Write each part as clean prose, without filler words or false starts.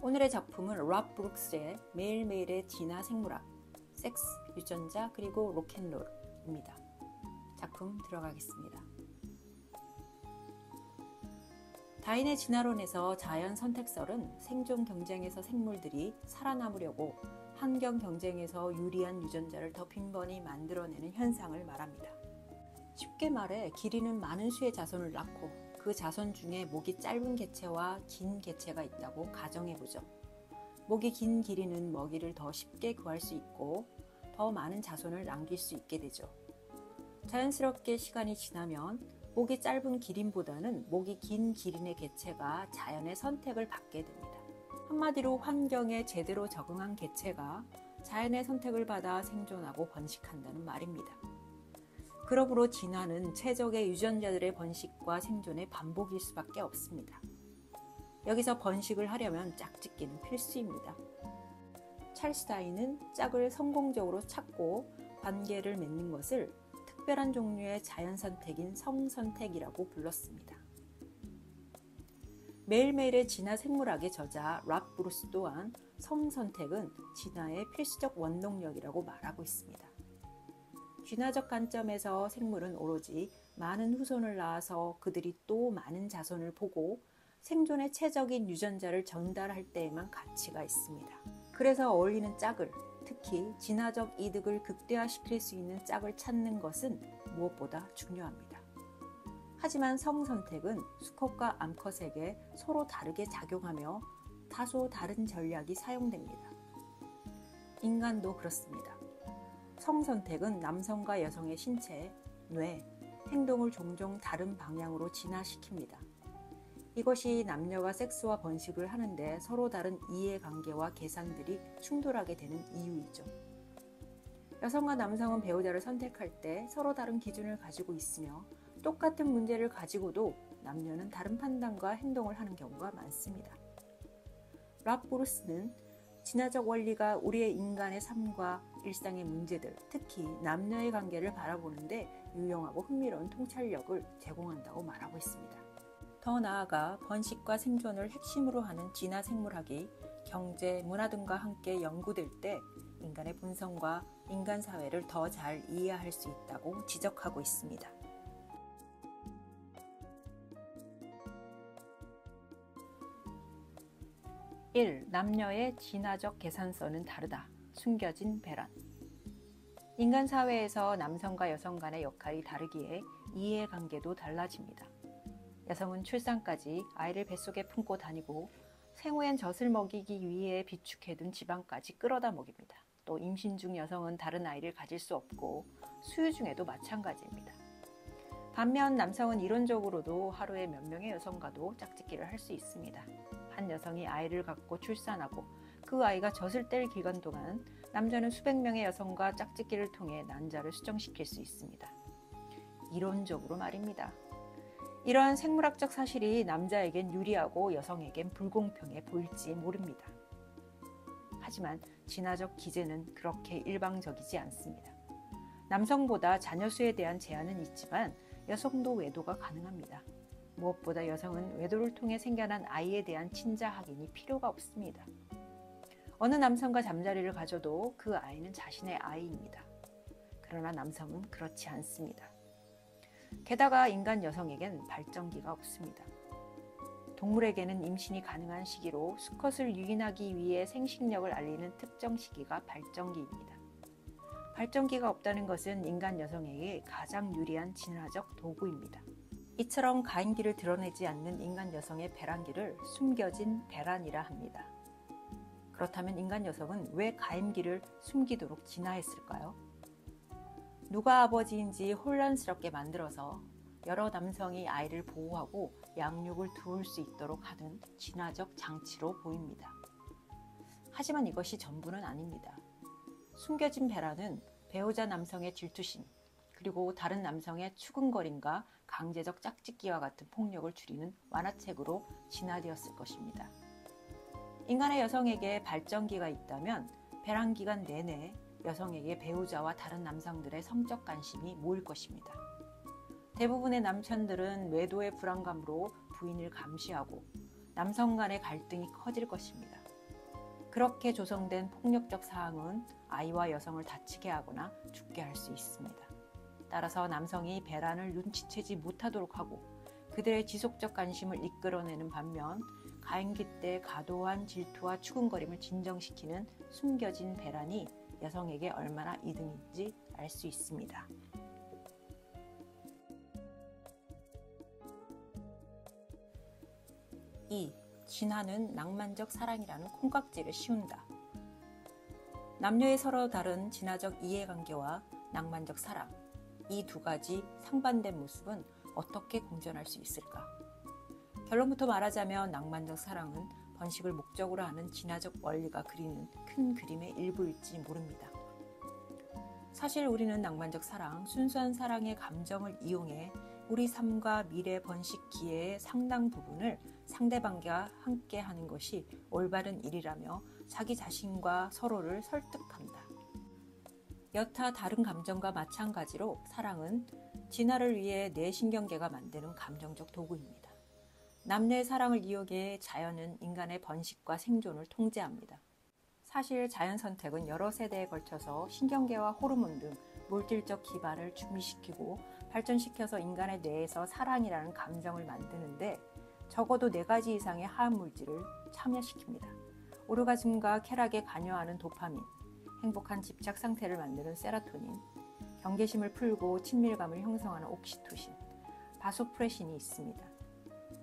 오늘의 작품은 롭 브룩스의 매일매일의 진화 생물학, 섹스, 유전자, 그리고 로켓롤입니다. 작품 들어가겠습니다. 다윈의 진화론에서 자연 선택설은 생존 경쟁에서 생물들이 살아남으려고 환경 경쟁에서 유리한 유전자를 더 빈번히 만들어내는 현상을 말합니다. 쉽게 말해 기린은 많은 수의 자손을 낳고 그 자손 중에 목이 짧은 개체와 긴 개체가 있다고 가정해보죠. 목이 긴 기린은 먹이를 더 쉽게 구할 수 있고 더 많은 자손을 남길 수 있게 되죠. 자연스럽게 시간이 지나면 목이 짧은 기린보다는 목이 긴 기린의 개체가 자연의 선택을 받게 됩니다. 한마디로 환경에 제대로 적응한 개체가 자연의 선택을 받아 생존하고 번식한다는 말입니다. 그러므로 진화는 최적의 유전자들의 번식과 생존의 반복일 수밖에 없습니다. 여기서 번식을 하려면 짝짓기는 필수입니다. 찰스 다윈은 짝을 성공적으로 찾고 관계를 맺는 것을 특별한 종류의 자연 선택인 성선택이라고 불렀습니다. 매일매일의 진화 생물학의 저자 롭 브룩스 또한 성선택은 진화의 필수적 원동력이라고 말하고 있습니다. 진화적 관점에서 생물은 오로지 많은 후손을 낳아서 그들이 또 많은 자손을 보고 생존의 최적인 유전자를 전달할 때에만 가치가 있습니다. 그래서 어울리는 짝을, 특히 진화적 이득을 극대화시킬 수 있는 짝을 찾는 것은 무엇보다 중요합니다. 하지만 성선택은 수컷과 암컷에게 서로 다르게 작용하며 다소 다른 전략이 사용됩니다. 인간도 그렇습니다. 성선택은 남성과 여성의 신체, 뇌, 행동을 종종 다른 방향으로 진화시킵니다. 이것이 남녀가 섹스와 번식을 하는데 서로 다른 이해관계와 계산들이 충돌하게 되는 이유이죠. 여성과 남성은 배우자를 선택할 때 서로 다른 기준을 가지고 있으며 똑같은 문제를 가지고도 남녀는 다른 판단과 행동을 하는 경우가 많습니다. 롭 브룩스는 진화적 원리가 우리의 인간의 삶과 일상의 문제들, 특히 남녀의 관계를 바라보는데 유용하고 흥미로운 통찰력을 제공한다고 말하고 있습니다. 더 나아가 번식과 생존을 핵심으로 하는 진화 생물학이 경제, 문화 등과 함께 연구될 때 인간의 본성과 인간 사회를 더 잘 이해할 수 있다고 지적하고 있습니다. 1. 남녀의 진화적 계산서는 다르다. 숨겨진 배란. 인간 사회에서 남성과 여성 간의 역할이 다르기에 이해관계도 달라집니다. 여성은 출산까지 아이를 뱃속에 품고 다니고 생후엔 젖을 먹이기 위해 비축해둔 지방까지 끌어다 먹입니다. 또 임신 중 여성은 다른 아이를 가질 수 없고 수유 중에도 마찬가지입니다. 반면 남성은 이론적으로도 하루에 몇 명의 여성과도 짝짓기를 할 수 있습니다. 한 여성이 아이를 갖고 출산하고 그 아이가 젖을 뗄 기간 동안 남자는 수백 명의 여성과 짝짓기를 통해 난자를 수정시킬 수 있습니다. 이론적으로 말입니다. 이러한 생물학적 사실이 남자에겐 유리하고 여성에겐 불공평해 보일지 모릅니다. 하지만 진화적 기제는 그렇게 일방적이지 않습니다. 남성보다 자녀 수에 대한 제한은 있지만 여성도 외도가 가능합니다. 무엇보다 여성은 외도를 통해 생겨난 아이에 대한 친자 확인이 필요가 없습니다. 어느 남성과 잠자리를 가져도 그 아이는 자신의 아이입니다. 그러나 남성은 그렇지 않습니다. 게다가 인간 여성에겐 발정기가 없습니다. 동물에게는 임신이 가능한 시기로 수컷을 유인하기 위해 생식력을 알리는 특정 시기가 발정기입니다. 발정기가 없다는 것은 인간 여성에게 가장 유리한 진화적 도구입니다. 이처럼 가임기를 드러내지 않는 인간 여성의 배란기를 숨겨진 배란이라 합니다. 그렇다면 인간 여성은 왜 가임기를 숨기도록 진화했을까요? 누가 아버지인지 혼란스럽게 만들어서 여러 남성이 아이를 보호하고 양육을 도울 수 있도록 하는 진화적 장치로 보입니다. 하지만 이것이 전부는 아닙니다. 숨겨진 배란은 배우자 남성의 질투심, 그리고 다른 남성의 추궁거림과 강제적 짝짓기와 같은 폭력을 줄이는 완화책으로 진화되었을 것입니다. 인간의 여성에게 발정기가 있다면 배란 기간 내내 여성에게 배우자와 다른 남성들의 성적 관심이 모일 것입니다. 대부분의 남편들은 외도의 불안감으로 부인을 감시하고 남성 간의 갈등이 커질 것입니다. 그렇게 조성된 폭력적 사항은 아이와 여성을 다치게 하거나 죽게 할 수 있습니다. 따라서 남성이 배란을 눈치채지 못하도록 하고 그들의 지속적 관심을 이끌어내는 반면 가임기 때 과도한 질투와 추궁거림을 진정시키는 숨겨진 배란이 여성에게 얼마나 이득인지 알 수 있습니다. 2. 진화는 낭만적 사랑이라는 콩깍지를 씌운다. 남녀의 서로 다른 진화적 이해관계와 낭만적 사랑, 이 두 가지 상반된 모습은 어떻게 공존할 수 있을까? 결론부터 말하자면 낭만적 사랑은 번식을 목적으로 하는 진화적 원리가 그리는 큰 그림의 일부일지 모릅니다. 사실 우리는 낭만적 사랑, 순수한 사랑의 감정을 이용해 우리 삶과 미래 번식 기회의 상당 부분을 상대방과 함께 하는 것이 올바른 일이라며 자기 자신과 서로를 설득한다. 여타 다른 감정과 마찬가지로 사랑은 진화를 위해 뇌신경계가 만드는 감정적 도구입니다. 남녀의 사랑을 이용해 자연은 인간의 번식과 생존을 통제합니다. 사실 자연 선택은 여러 세대에 걸쳐서 신경계와 호르몬 등 물질적 기반을 준비시키고 발전시켜서 인간의 뇌에서 사랑이라는 감정을 만드는데 적어도 4가지 이상의 화합물질을 참여시킵니다. 오르가즘과 쾌락에 관여하는 도파민, 행복한 집착 상태를 만드는 세로토닌, 경계심을 풀고 친밀감을 형성하는 옥시토신, 바소프레신이 있습니다.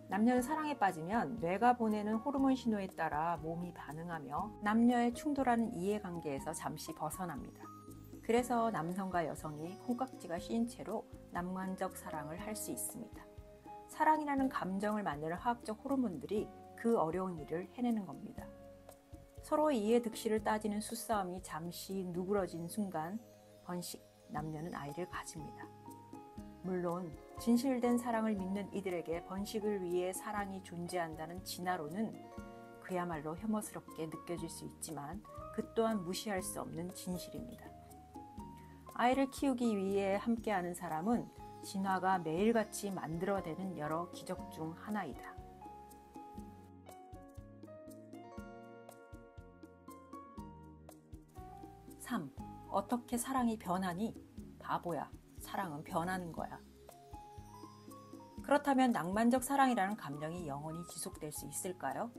남녀는 사랑에 빠지면 뇌가 보내는 호르몬 신호에 따라 몸이 반응하며 남녀의 충돌하는 이해관계에서 잠시 벗어납니다. 그래서 남성과 여성이 콩깍지가 씌인 채로 낭만적 사랑을 할 수 있습니다. 사랑이라는 감정을 만드는 화학적 호르몬들이 그 어려운 일을 해내는 겁니다. 서로의 이해 득실을 따지는 수싸움이 잠시 누그러진 순간 번식, 남녀는 아이를 가집니다. 물론 진실된 사랑을 믿는 이들에게 번식을 위해 사랑이 존재한다는 진화론은 그야말로 혐오스럽게 느껴질 수 있지만 그 또한 무시할 수 없는 진실입니다. 아이를 키우기 위해 함께하는 사람은 진화가 매일같이 만들어내는 여러 기적 중 하나이다. 3. 어떻게 사랑이 변하니? 바보야. 사랑은 변하는 거야. 그렇다면 낭만적 사랑이라는 감정이 영원히 지속될 수 있을까요?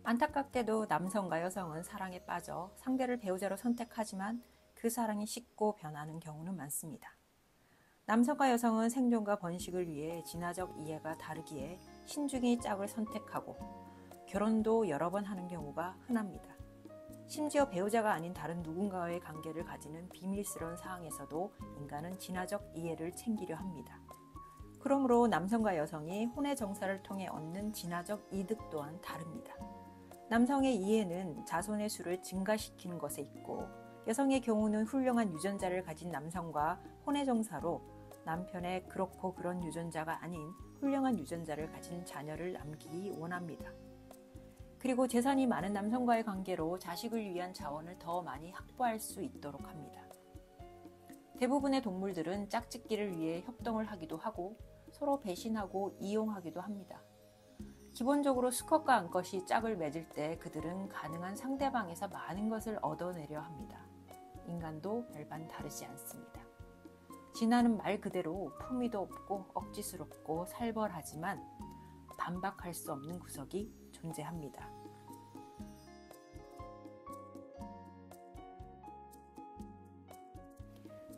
안타깝게도 남성과 여성은 사랑에 빠져 상대를 배우자로 선택하지만 그 사랑이 식고 변하는 경우는 많습니다. 남성과 여성은 생존과 번식을 위해 진화적 이해가 다르기에 신중히 짝을 선택하고 결혼도 여러 번 하는 경우가 흔합니다. 심지어 배우자가 아닌 다른 누군가와의 관계를 가지는 비밀스러운 상황에서도 인간은 진화적 이해를 챙기려 합니다. 그러므로 남성과 여성이 혼의 정사를 통해 얻는 진화적 이득 또한 다릅니다. 남성의 이해는 자손의 수를 증가시키는 것에 있고 여성의 경우는 훌륭한 유전자를 가진 남성과 혼의 정사로 남편의 그렇고 그런 유전자가 아닌 훌륭한 유전자를 가진 자녀를 남기기 원합니다. 그리고 재산이 많은 남성과의 관계로 자식을 위한 자원을 더 많이 확보할 수 있도록 합니다. 대부분의 동물들은 짝짓기를 위해 협동을 하기도 하고 서로 배신하고 이용하기도 합니다. 기본적으로 수컷과 암컷이 짝을 맺을 때 그들은 가능한 상대방에서 많은 것을 얻어내려 합니다. 인간도 별반 다르지 않습니다. 진화는 말 그대로 품위도 없고 억지스럽고 살벌하지만 반박할 수 없는 구석이 존재합니다.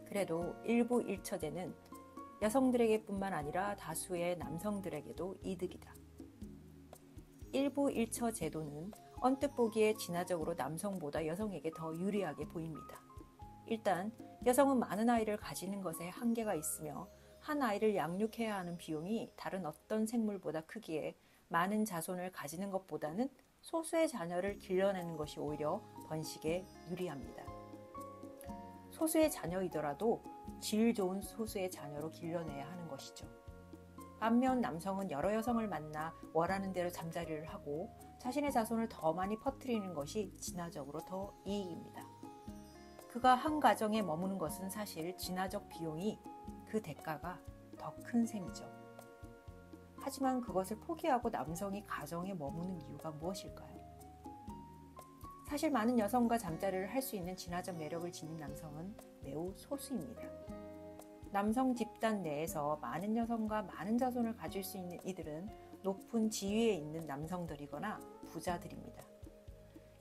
그래도 일부 일처제는 여성들에게뿐만 아니라 다수의 남성들에게도 이득이다. 일부 일처 제도는 언뜻 보기에 진화적으로 남성보다 여성에게 더 유리하게 보입니다. 일단 여성은 많은 아이를 가지는 것에 한계가 있으며 한 아이를 양육해야 하는 비용이 다른 어떤 생물보다 크기에 많은 자손을 가지는 것보다는 소수의 자녀를 길러내는 것이 오히려 번식에 유리합니다. 소수의 자녀이더라도 질 좋은 소수의 자녀로 길러내야 하는 것이죠. 반면 남성은 여러 여성을 만나 원하는 대로 잠자리를 하고 자신의 자손을 더 많이 퍼뜨리는 것이 진화적으로 더 이익입니다. 그가 한 가정에 머무는 것은 사실 진화적 비용이 그 대가가 더 큰 셈이죠. 하지만 그것을 포기하고 남성이 가정에 머무는 이유가 무엇일까요? 사실 많은 여성과 잠자리를 할 수 있는 진화적 매력을 지닌 남성은 매우 소수입니다. 남성 집단 내에서 많은 여성과 많은 자손을 가질 수 있는 이들은 높은 지위에 있는 남성들이거나 부자들입니다.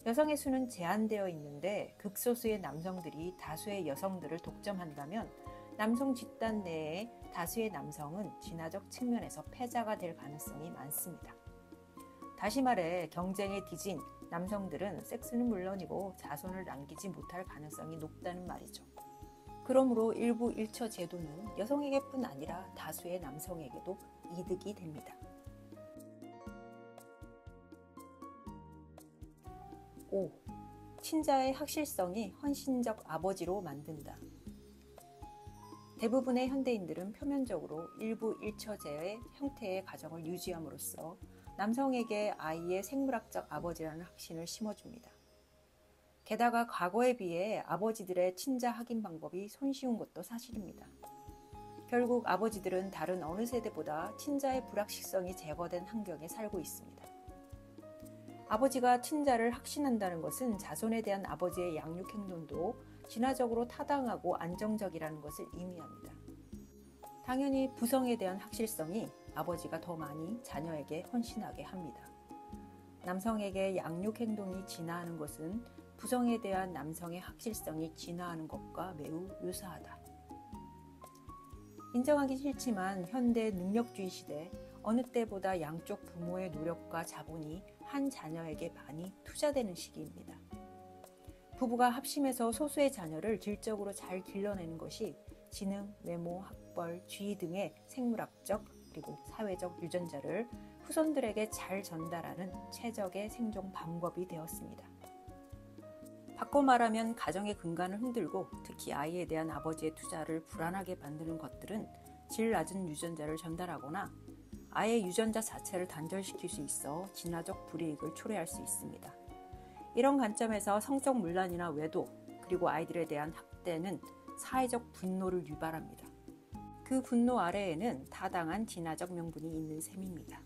여성의 수는 제한되어 있는데 극소수의 남성들이 다수의 여성들을 독점한다면 남성 집단 내의 다수의 남성은 진화적 측면에서 패자가 될 가능성이 많습니다. 다시 말해 경쟁에 뒤진 남성들은 섹스는 물론이고 자손을 남기지 못할 가능성이 높다는 말이죠. 그러므로 일부 일처 제도는 여성에게뿐 아니라 다수의 남성에게도 이득이 됩니다. 5. 친자의 확실성이 헌신적 아버지로 만든다. 대부분의 현대인들은 표면적으로 일부 일처제의 형태의 가정을 유지함으로써 남성에게 아이의 생물학적 아버지라는 확신을 심어줍니다. 게다가 과거에 비해 아버지들의 친자 확인 방법이 손쉬운 것도 사실입니다. 결국 아버지들은 다른 어느 세대보다 친자의 불확실성이 제거된 환경에 살고 있습니다. 아버지가 친자를 확신한다는 것은 자손에 대한 아버지의 양육 행동도 진화적으로 타당하고 안정적이라는 것을 의미합니다. 당연히 부성에 대한 확실성이 아버지가 더 많이 자녀에게 헌신하게 합니다. 남성에게 양육 행동이 진화하는 것은 부성에 대한 남성의 확실성이 진화하는 것과 매우 유사하다. 인정하기 싫지만 현대 능력주의 시대 어느 때보다 양쪽 부모의 노력과 자본이 한 자녀에게 많이 투자되는 시기입니다. 부부가 합심해서 소수의 자녀를 질적으로 잘 길러내는 것이 지능, 외모, 학벌, 지위 등의 생물학적 그리고 사회적 유전자를 후손들에게 잘 전달하는 최적의 생존 방법이 되었습니다. 바꿔 말하면 가정의 근간을 흔들고 특히 아이에 대한 아버지의 투자를 불안하게 만드는 것들은 질 낮은 유전자를 전달하거나 아예 유전자 자체를 단절시킬 수 있어 진화적 불이익을 초래할 수 있습니다. 이런 관점에서 성적 문란이나 외도 그리고 아이들에 대한 학대는 사회적 분노를 유발합니다. 그 분노 아래에는 타당한 진화적 명분이 있는 셈입니다.